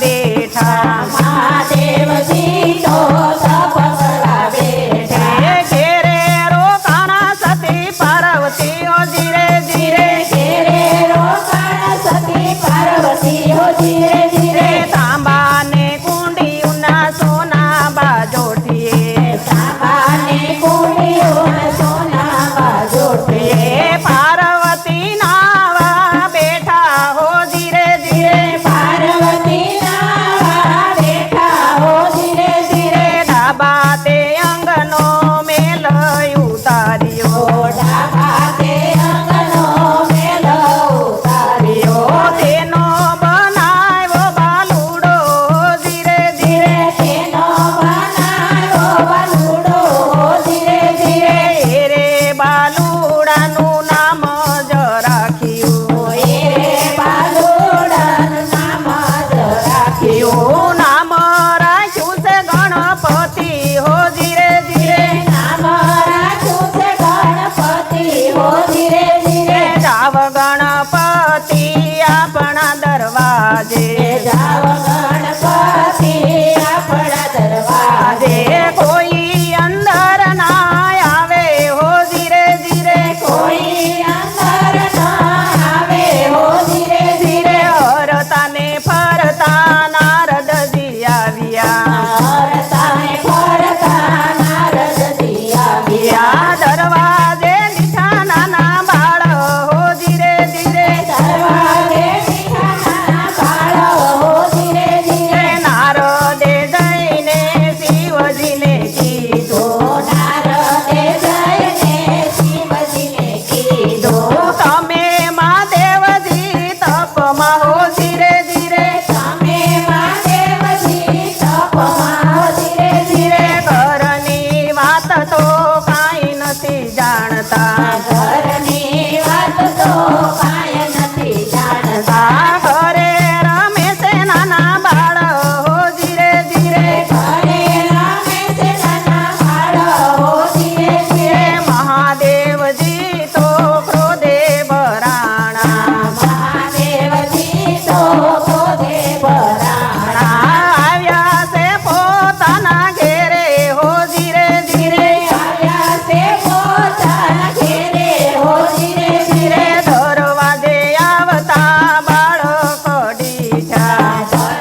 બેઠા મહાદેવજી તો તપ કરવા બેઠા ઘેરે રોકાણા સતી પાર્વતીઓ ધીરે ધીરે ઘેરે રોકાણ સતી પાર્વતીઓ ધીરે ધીરે તાંબાને કુંડીયુંના સોના બાજોઠીએ તાંબાને કુંડીયું સોના બાજોઠીએ પાર્વતી નાવા બેઠા હો ધીરે ધીરે પાર્વતી નાવા બેઠા હો ધીરે ધીરે ડાબા તે અંગનો મેલ ઉતાર્યો ડાબા તે અંગનો મેલ ઉતાર્યો તેનો બનાવ્યો બાલુડો ધીરે ધીરે તેનો બનાવ્યો બાલુડો ધીરે ધીરે રે બાલુડાનું નામ જ રાખ્યું એ બાલુડાનું નામ જ રાખ્યું નામ રાખ્યું છે ગણપતિ હો ધીરે ધીરે નામ રાખ્યું છે ગણપતિ હો ધીરે ધીરે જાવ ગણપતિ આપણા દરવાજે જાવ ગણપતિ આપણા દરવાજે કોઈ અંદર ના આવે હો ધીરે ધીરે કોઈ અંદર ના આવે હો ધીરે ધીરે હરતા ને ફરતા નારદજી આવ્યા હરતાએ ફરતા નારદજી આવ્યા દરવાજે લીઠા નાના બાળ હો ધીરે ધીરે દરવાજે બેઠા નાના બાળ હો ધીરે ધીરે નારદે જઈને શિવજીને કીધું નારદે જઈને શિવજીને કીધું તમે મહાદેવજી તપમાં હો ધીરે ધીરે તમે મહાદેવજી તપમાં હો ધીરે ધીરે ઘરની વાત તો કાંઈ નથી જાણતા ઘરની વાત તો કાંઈ નથી જાણતા ઘરે રમે છે નાના બાળ હો ધીરે ધીરે ઘરે રમે છે નાના બાળ હો ધીરે ધીરે મહાદેવજી તો ક્રોધે ભરાણા મહાદેવજી તો ક્રોધે ભરાણા આવ્યા છે પોતાના ઘેરે હો ધીરે ધીરે આવ્યા તે પોતાના ઘેરે હો ધીરે ધીરે દરવાજે આવતા બાળક ડીઠા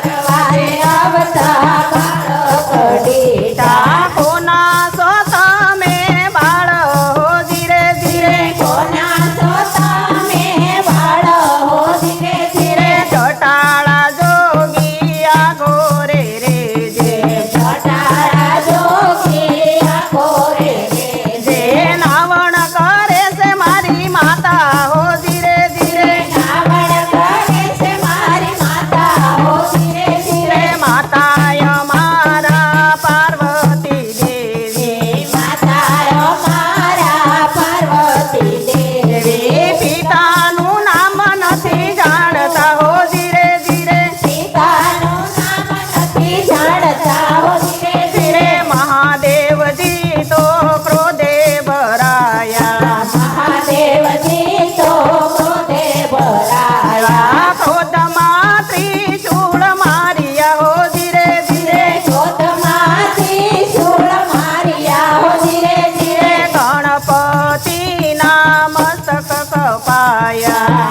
દરવાજે આવતા બાળક ડીઠા કોના સો તમે બાળ હો ધીરે ધીરે કોના છો તમે બાળ હો ધીરે ધીરે ચટાળા જોગી આગોરે રે જે જટાળા જોગી આખોરે જે નાવણ કરે છે મારી માતા હો ધીરે ધીરે નાવણ કરે છે મારી માતા હો ધીરે ધીરે માતાય મારા પાર્વતી દેવી માતા મારા પાર્વતી દેવી પિતાનું નામ નથી જાણતા હો ધીરે ધીરે પિતાનું નામ નથી જાણતા હો ધીરે ધીરે મહાદેવજી તો ક્રોધે ભરાયા મહાદેવજી તો ક્રોધે ભરાયા ક્રોધમાં ત્રિશૂળ માર્યા હો ધીરે ધીરે ક્રોધમાંથી શૂળ માર્યા હો ધીરે ધીરે ગણપતિના મસ્તક કપાયા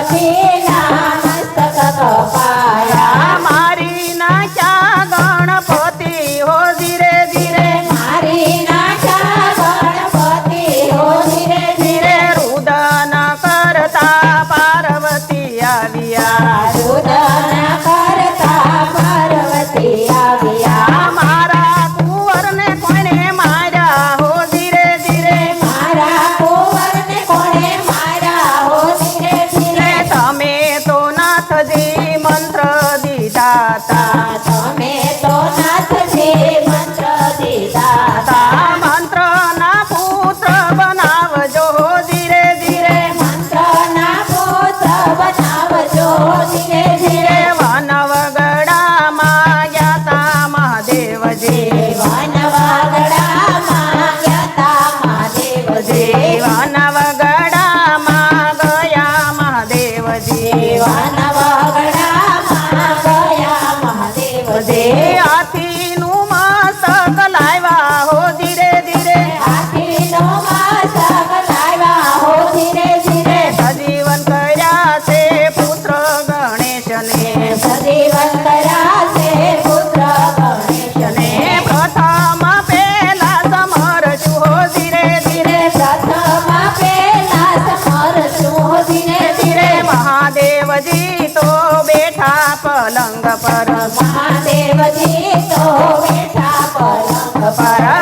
ગણપતિના મસ્તક કપાયા મારી નાખ્યા ગણપતિ હો ધીરે ધીરે મારી નાખ્યા ગણપતિ હો ધીરે ધીરે રુદન કરતા પાર્વતી આવ્યા રુદન કરતા પાર્વતી આવ્યા મારા કુંવરને કોણે માર્યા હો ધીરે ધીરે મારા કુંવરને કોણે માર્યા હો ધીરે ધીરે તમે તો નાથજી મંત્ર દીધા તા તમે તો નાથજી મંત્ર દીધા તા મંત્રના પુત્ર બનાવજો હો ધીરે ધીરે મંત્રના પુત્ર બનાવજો ધીરે ધીરે વનવગડામાં ગયા તા મહાદેવજી વનવાગડામાં ગયા તા મહાદેવજી વનવગડામાં ગયા મહાદેવજી વનવાગડામાં ગયા પલંગ પર મહાદેવજી તો બેઠા પલંગ પર પર